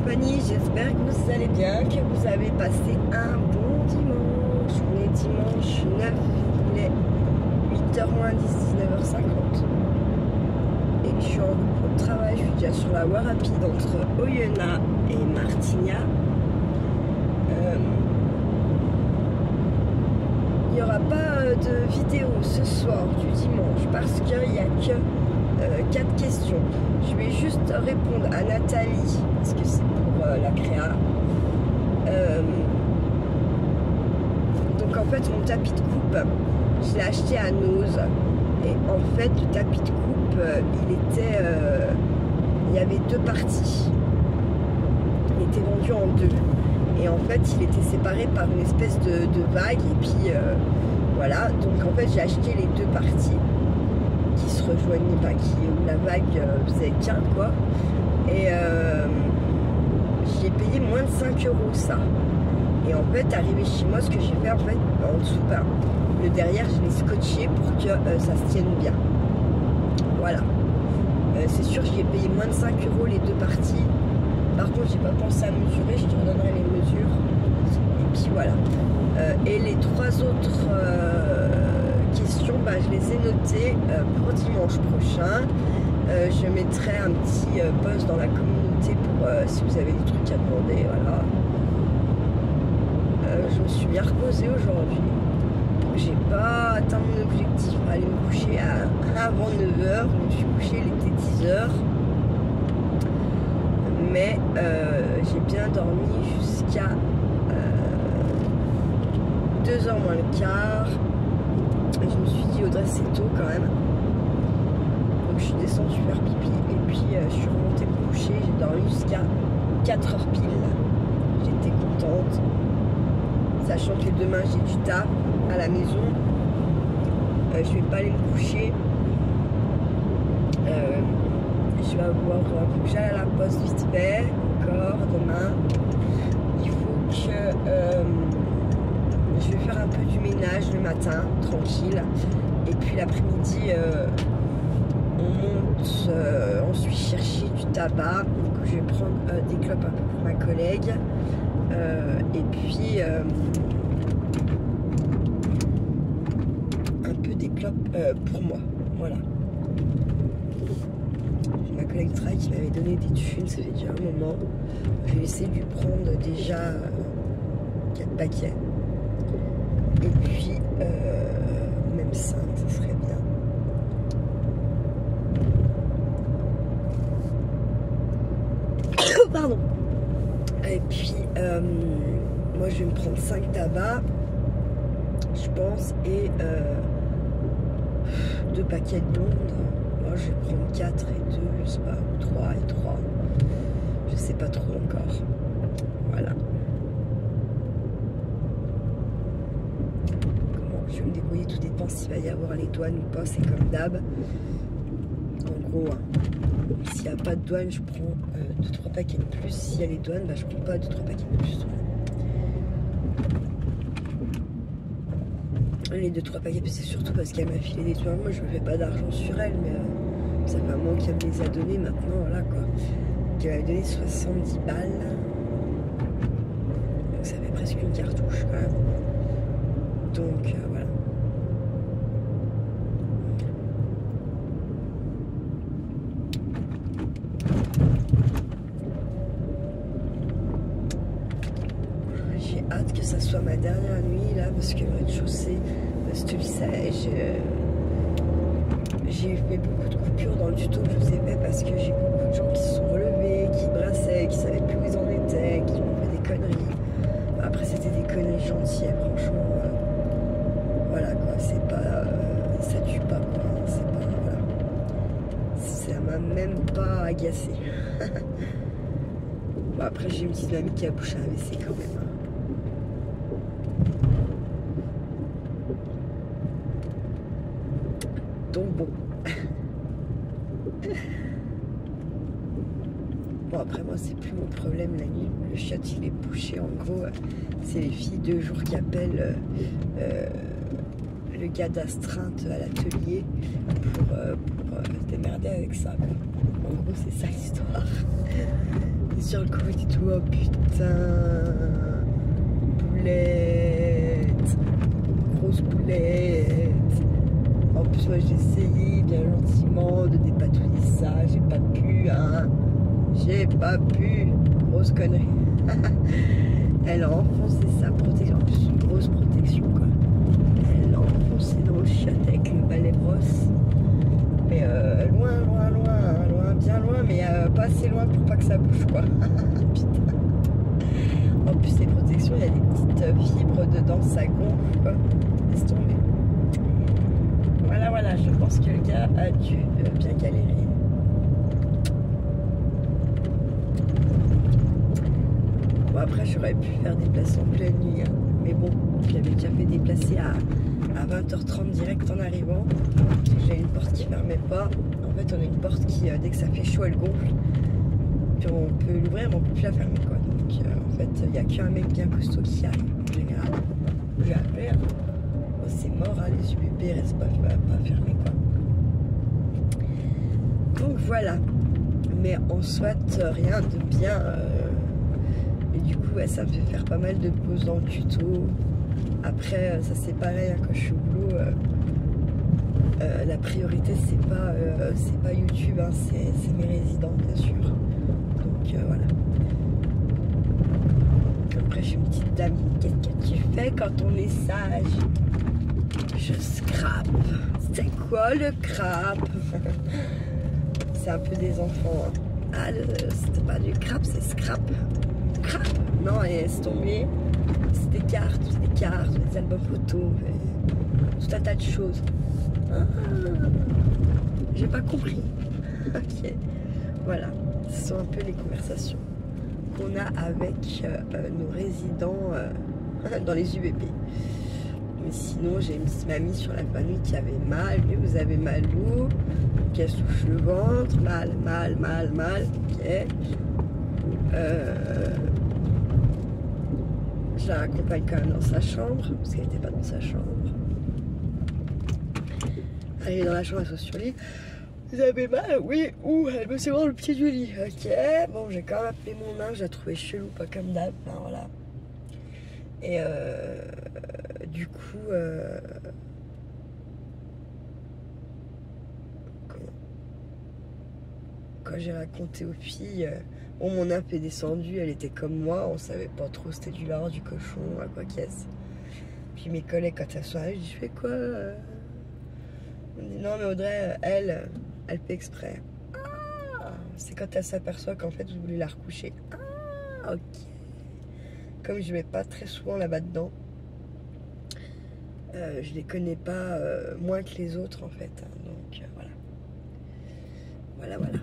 compagnie, j'espère que vous allez bien, que vous avez passé un bon dimanche. On est dimanche 9, il est 8h moins 10, 19h50. Et je suis en route de travail, je suis déjà sur la voie rapide entre Oyonnax et Martignas. Il n'y aura pas de vidéo ce soir du dimanche parce qu'il n'y a que 4 questions. Je vais juste répondre à Nathalie parce que c'est pour la créa. Donc en fait mon tapis de coupe, je l'ai acheté à Nose et en fait le tapis de coupe il y avait 2 parties. Il était vendu en 2 et en fait il était séparé par une espèce de vague et puis voilà, donc en fait j'ai acheté les 2 parties qui se rejoignaient, pas où la vague faisait qu'un quoi, et j'ai payé moins de 5 € ça. Et en fait arrivé chez moi, ce que j'ai fait en fait en dessous, le derrière je l'ai scotché pour que ça se tienne bien. Voilà, c'est sûr j'y ai payé moins de 5 € les 2 parties. Par contre j'ai pas pensé à mesurer, je te redonnerai les mesures et puis voilà. Et les 3 autres questions, je les ai notées pour dimanche prochain. Je mettrai un petit post dans la communauté pour si vous avez des trucs à demander. Voilà. Je me suis bien reposée aujourd'hui. J'ai pas atteint mon objectif. Aller me coucher avant 9h. Je me suis couchée, il était 10h. Mais j'ai bien dormi jusqu'à 2h moins le quart. Et je me suis dit Audrey c'est tôt quand même. Donc je suis descendue faire pipi et puis je suis remontée me coucher. J'ai dormi jusqu'à 4h pile. J'étais contente. Sachant que demain j'ai du taf à la maison. Je vais pas aller me coucher. Je vais avoir faut que j'aille à la poste vite fait encore demain. Il faut que je vais faire un peu du ménage le matin, tranquille. Et puis l'après-midi, on monte ensuite chercher du tabac. Donc je vais prendre des clopes un peu pour ma collègue. Et puis un peu des clopes pour moi. Voilà. Ma collègue de travail qui m'avait donné des thunes, ça fait déjà un moment. Je vais essayer de lui prendre déjà 4 paquets. Et puis, même 5, ça serait bien. Pardon. Et puis, moi, je vais me prendre 5 tabacs, je pense, et 2 paquets de blondes. Moi, je vais prendre 4 et 2, je sais pas, ou 3 et 3. Je sais pas trop encore. Voilà. Je vais me débrouiller, tout dépend s'il va y avoir les douanes ou pas, c'est comme d'hab. En gros, hein, s'il n'y a pas de douane, je prends 2-3 paquets de plus. S'il y a les douanes, je prends pas 2-3 paquets de plus. Les 2-3 paquets, c'est surtout parce qu'elle m'a filé des douanes. Moi, je me fais pas d'argent sur elle, mais ça fait un moment qu'elle me les a donnés maintenant, voilà quoi. Qu'elle m'a donné 70 balles. Donc ça fait presque une cartouche quand même. Donc voilà. J'ai hâte que ça soit ma dernière nuit là parce que le rez-de-chaussée, je te dis ça, j'ai fait beaucoup de coupures dans le tuto que je vous ai fait parce que j'ai beaucoup de gens qui se sont relevés, qui brassaient, qui savaient plus où ils en étaient, qui m'ont fait des conneries. Après c'était des conneries gentilles, franchement. Voilà quoi, c'est pas. Ça tue pas quoi, c'est pas. Voilà. Ça m'a même pas agacé. Bon, après j'ai une petite amie qui a bouché un AVC quand même. Donc bon. Bon après moi c'est plus mon problème la nuit. Le chat il est bouché en gros. C'est les filles 2 jours qui appellent le gars d'astreinte à l'atelier pour se démerder avec ça. En gros c'est ça l'histoire. sur le coup et tout. Oh putain, boulette, grosse boulette. En plus moi j'ai essayé bien gentiment de dépatouiller ça, j'ai pas pu, hein. J'ai pas pu, grosse connerie. Elle a enfoncé sa protection, en plus une grosse protection quoi. Elle l'a enfoncé dans le chiotte avec le balai brosse. Mais loin, bien loin, mais pas assez loin pour pas que ça bouge quoi. Putain. En plus ces protections, il y a des petites fibres dedans, ça gonfle quoi. Laisse tomber. Voilà, je pense que le gars a dû bien galérer. Bon après j'aurais pu faire déplacer en pleine nuit, hein. Mais bon, j'avais déjà fait déplacer à 20h30 direct en arrivant. J'ai une porte qui fermait pas. En fait on a une porte qui dès que ça fait chaud elle gonfle. Puis on peut l'ouvrir mais on peut plus la fermer quoi. Donc en fait il n'y a qu'un mec bien costaud qui arrive en général. J'ai appelé, hein. Oh, c'est mort hein, les UBP restent pas fermés quoi. Donc voilà. Mais en soit rien de bien. Et du coup ouais, ça me fait faire pas mal de pauses dans le tuto. Après ça c'est pareil hein, quand je suis au boulot. La priorité c'est pas YouTube, hein, c'est mes résidents bien sûr. Donc voilà. Après je suis une petite dame, qu'est-ce que tu fais quand on est sage? Je scrape. C'est quoi le crap? C'est un peu des enfants. Hein. Ah c'était pas du crap, c'est scrap. Crap. Non et laisse tomber. C'est des cartes, des albums photos, tout un tas de choses. Ah, j'ai pas compris. Ok, voilà, ce sont un peu les conversations qu'on a avec nos résidents dans les UBP. Mais sinon, j'ai une petite mamie sur la famille qui avait mal. Mais vous avez mal où? Qui souche le ventre, mal. Ok. Je la raccompagne quand même dans sa chambre parce qu'elle n'était pas dans sa chambre. Elle est dans la chambre, elle saute sur le lit. Vous avez mal? Oui. Ouh, elle me sévère le pied du lit. Ok. Bon, j'ai quand même appelé mon nain. Je la trouvais chelou, pas comme d'hab. Enfin, voilà. Et du coup, quand j'ai raconté aux filles, bon, mon imp est descendu. Elle était comme moi. On savait pas trop c'était du lard, du cochon, à quoi qu'est-ce. Puis mes collègues, quand elles sont arrivées, je fais quoi? On dit non mais Audrey, elle fait exprès. Ah, c'est quand elle s'aperçoit qu'en fait vous voulez la recoucher. Ah ok. Comme je vais pas très souvent là-bas dedans, je les connais pas moins que les autres en fait. Hein, donc voilà. Voilà.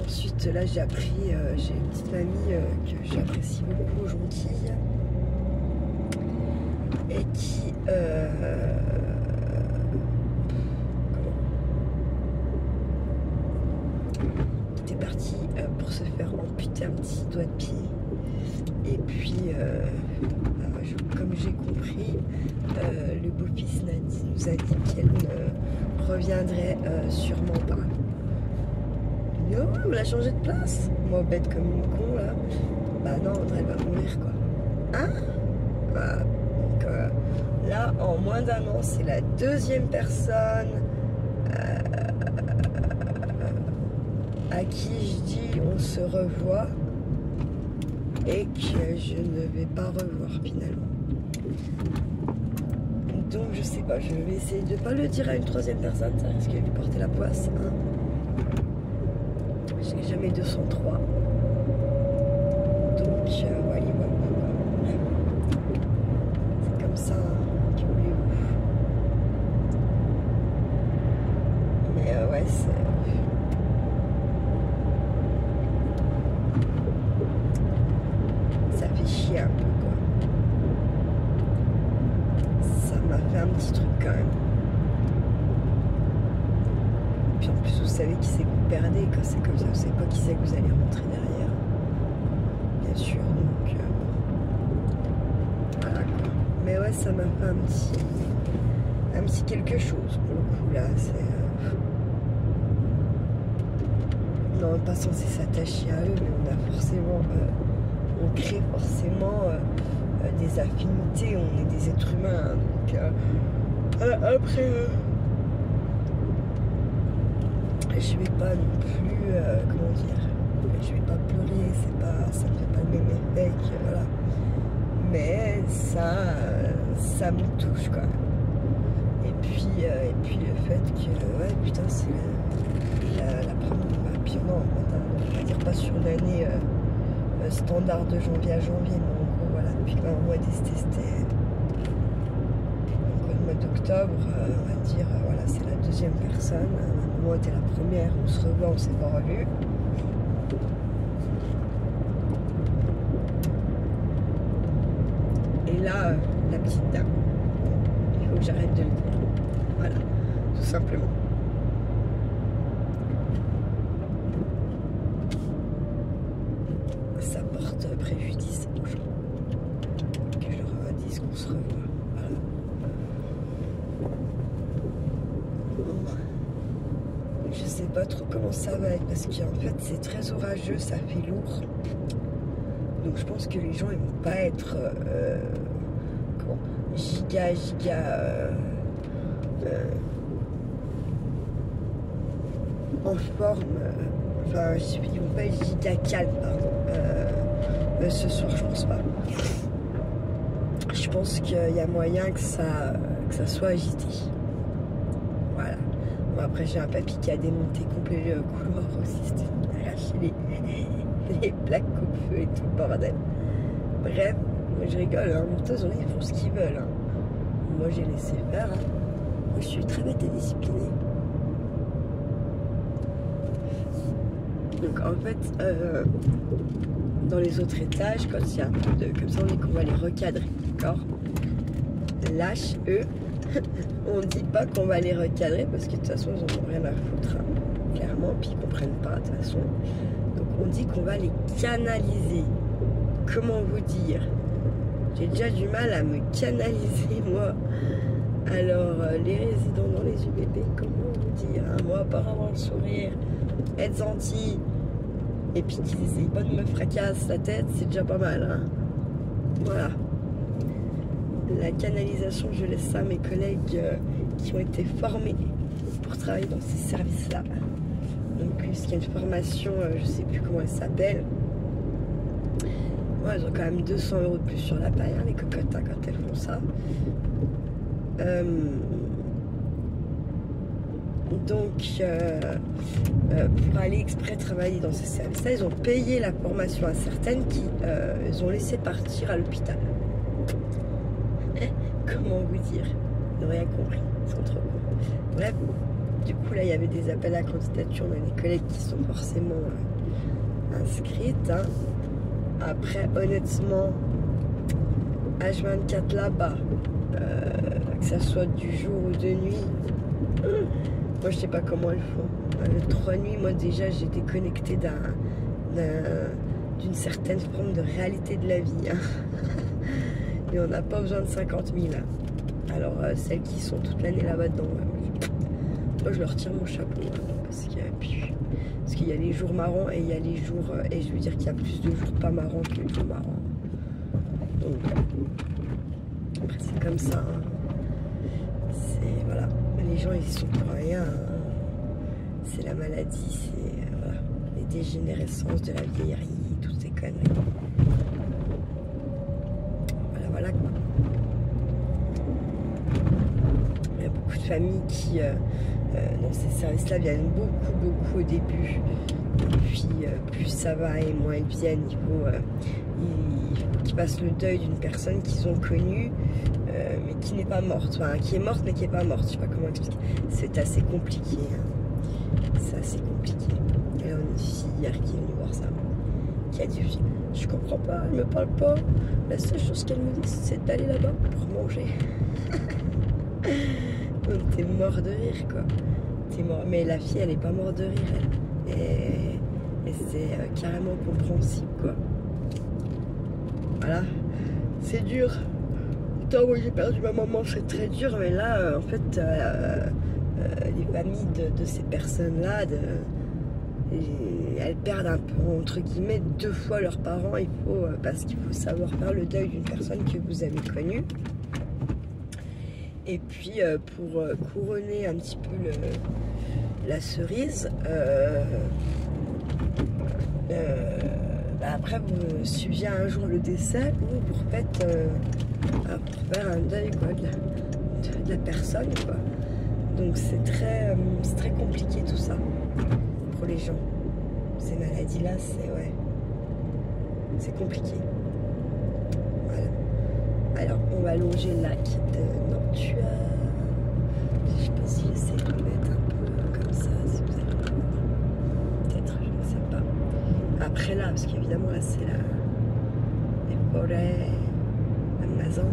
Ensuite là j'ai appris, j'ai une petite mamie que j'apprécie beaucoup, gentille. Et qui était partie pour se faire amputer un petit doigt de pied. Et puis comme j'ai compris, le beau-fils nous a dit qu'elle ne reviendrait sûrement pas. Non, on l'a changé de place. Moi bête comme une con là. Bah non, Audrey va mourir quoi. Hein? Bah, là, en moins d'un an, c'est la deuxième personne à qui je dis on se revoit et que je ne vais pas revoir finalement. Donc je sais pas, je vais essayer de ne pas le dire à une troisième personne, ça risque de lui porter la poisse. Hein. J'ai jamais 203. Donc voilà. C'est comme ça. Ouais, ça fait chier un peu quoi. Ça m'a fait un petit truc quand même. Puis en plus vous savez qui c'est que vous perdez quand c'est comme ça, vous savez pas qui c'est que vous allez rentrer derrière. Bien sûr, donc voilà quoi. Mais ouais, ça m'a fait un petit quelque chose pour le coup là, c'est n'est pas censé s'attacher à eux, mais on a forcément, on crée forcément des affinités, on est des êtres humains. Donc après, je vais pas non plus, comment dire, je vais pas pleurer, ça me fait pas le même effet que, voilà. Mais ça me touche quand même. Et puis le fait que, ouais, putain, c'est la première, puis non, on va dire pas sur l'année standard de janvier à janvier, mais en gros, voilà, depuis le mois d'esté, donc le mois d'octobre, on va dire, voilà, c'est la deuxième personne. Moi, t'es la première, on se revoit, on s'est pas revu. Et là, la petite dame, il faut que j'arrête de le dire. Voilà, tout simplement. Ça porte préjudice aux gens. Que je leur dise qu'on se revoit. Voilà. Bon. Je sais pas trop comment ça va être parce qu'en fait c'est très orageux, ça fait lourd. Donc je pense que les gens ils vont pas être giga en forme, enfin ils vont pas être giga calmes, pardon, ce soir je pense pas. Je pense qu'il y a moyen que ça soit agité. Voilà. Bon, après j'ai un papy qui a démonté complet le couloir aussi, c'était arraché les plaques au feu et tout le bordel. Bref, moi je rigole, hein. De toute façon ils font ce qu'ils veulent. Hein. Moi j'ai laissé faire. Hein. Moi je suis très bête et disciplinée. Donc en fait, dans les autres étages, quand il y a un peu de... Comme ça on dit qu'on va les recadrer, d'accord? Lâche, eux, on dit pas qu'on va les recadrer parce que de toute façon ils en ont rien à foutre, hein, clairement, puis ils comprennent pas de toute façon. Donc on dit qu'on va les canaliser. Comment vous dire? J'ai déjà du mal à me canaliser moi. Alors les résidents dans les UBB, comment vous dire, hein, moi par avoir le sourire, être gentil, et puis qu'ils essayent pas de me fracasser la tête, c'est déjà pas mal. Hein. Voilà. La canalisation, je laisse ça à mes collègues qui ont été formés pour travailler dans ces services-là. Donc, puisqu'il y a une formation, je sais plus comment elle s'appelle. Ouais, elles ont quand même 200 € de plus sur la paille, hein, les cocottes, hein, quand elles font ça. Donc, pour aller exprès travailler dans ces services-là, ils ont payé la formation à certaines qui ont laissé partir à l'hôpital. Comment vous dire? Ils n'ont rien compris, ils sont trop cons. Bref, du coup là il y avait des appels à candidature, on a des collègues qui sont forcément inscrites. Hein. Après, honnêtement, H24 là-bas, que ça soit du jour ou de nuit, moi je sais pas comment elles font. 3 nuits, moi déjà j'ai déconnecté d'une certaine forme de réalité de la vie. Hein. Et on n'a pas besoin de 50 000. Hein. Alors celles qui sont toute l'année là-bas dedans, moi je leur tire mon chapeau. Hein, parce qu'il y a les jours marrants et il y a les jours... et je veux dire qu'il y a plus de jours pas marrants que de jours marrants. Donc après c'est comme ça. Hein. C'est... Voilà. Les gens ils y sont pour rien. Hein. C'est la maladie, c'est... voilà. Les dégénérescences de la vieillerie, toutes ces conneries. Voilà quoi. Il y a beaucoup de familles qui, dans ces services-là, viennent beaucoup au début. Et puis, plus ça va et moins ils viennent, il faut qu'ils fassent le deuil d'une personne qu'ils ont connue, mais qui n'est pas morte. Enfin, qui est morte, mais qui n'est pas morte. Je sais pas comment expliquer. C'est assez compliqué. Hein. C'est assez compliqué. Et là, on a une fille hier qui est venue voir ça. Qui a dit, je comprends pas, elle me parle pas. La seule chose qu'elle me dit, c'est d'aller là-bas pour manger. Donc t'es mort de rire, quoi. T'es mort. Mais la fille, elle est pas morte de rire, elle. Et c'est carrément compréhensible, quoi. Voilà. C'est dur. Putain, moi j'ai perdu ma maman, c'est très dur. Mais là, en fait, les familles de ces personnes-là, Et elles perdent un peu, entre guillemets, 2 fois leurs parents. Parce qu'il faut savoir faire le deuil d'une personne que vous avez connue. Et puis pour couronner un petit peu la cerise, après vous subvient un jour le décès ou pour faire un deuil quoi, de la personne quoi. Donc c'est très compliqué tout ça pour les gens. Ces maladies là c'est compliqué. Voilà. Alors on va longer le lac de Nantua. Je sais pas si j'essaie de le mettre un peu comme ça, si vous allez voir. Peut-être, je ne sais pas. Après là, parce qu'évidemment là c'est les forêts, l'Amazon.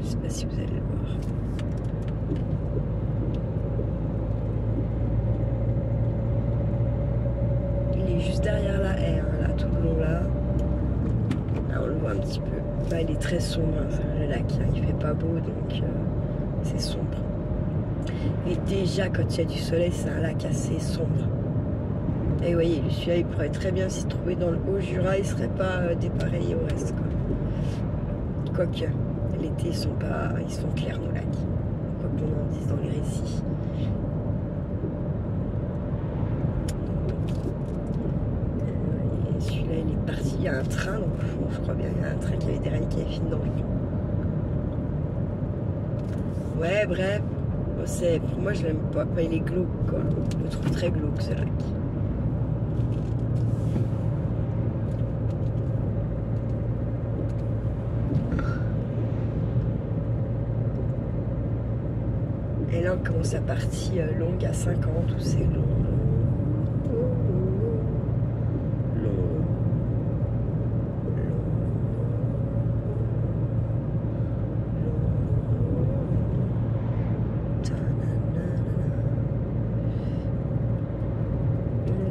Je sais pas si vous allez le voir. Il est juste derrière la haie, hein, là tout le long là. Là on le voit un petit peu. Bah, il est très sombre, hein, le lac, hein, il fait pas beau donc c'est sombre. Et déjà quand il y a du soleil c'est un lac assez sombre. Et vous voyez, celui-là il pourrait très bien s'y trouver dans le Haut-Jura, il serait pas dépareillé au reste quoi. Quoique, l'été ils sont clairs nos lacs. Quoi qu'on en dise dans les récits. Et celui-là il est parti, il y a un train dans le fond, je crois bien, il y a un train qui avait des reines qui avaient fini dans le fond. Ouais, bref, pour moi je l'aime pas, il est glauque quoi, je le trouve très glauque ce lac. Et là on commence la partie longue à 50 où c'est long.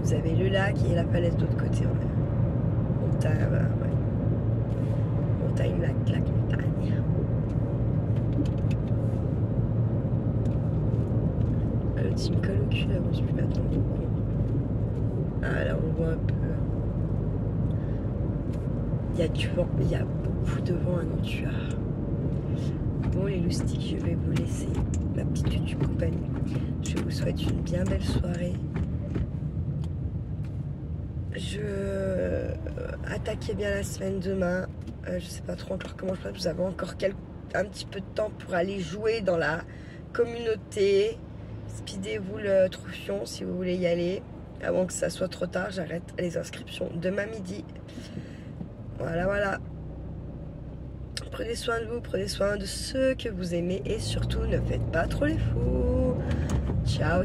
Vous avez le lac et la falaise de l'autre côté. Montagne, montagne, lac, montagne. Le team colle au cul, là, je suis maintenant tout con. Ah là on voit un peu. Il y a du vent, il y a beaucoup de vent à Nantua. Bon les loustiques, je vais vous laisser ma petite YouTube compagnie. Je vous souhaite une bien belle soirée. Attaquez bien la semaine demain. Je sais pas trop encore comment je fais. Vous avez encore un petit peu de temps pour aller jouer dans la communauté. Speedez-vous le Troufion si vous voulez y aller. Avant que ça soit trop tard, j'arrête les inscriptions demain midi. Voilà. Prenez soin de vous, prenez soin de ceux que vous aimez et surtout ne faites pas trop les fous. Ciao.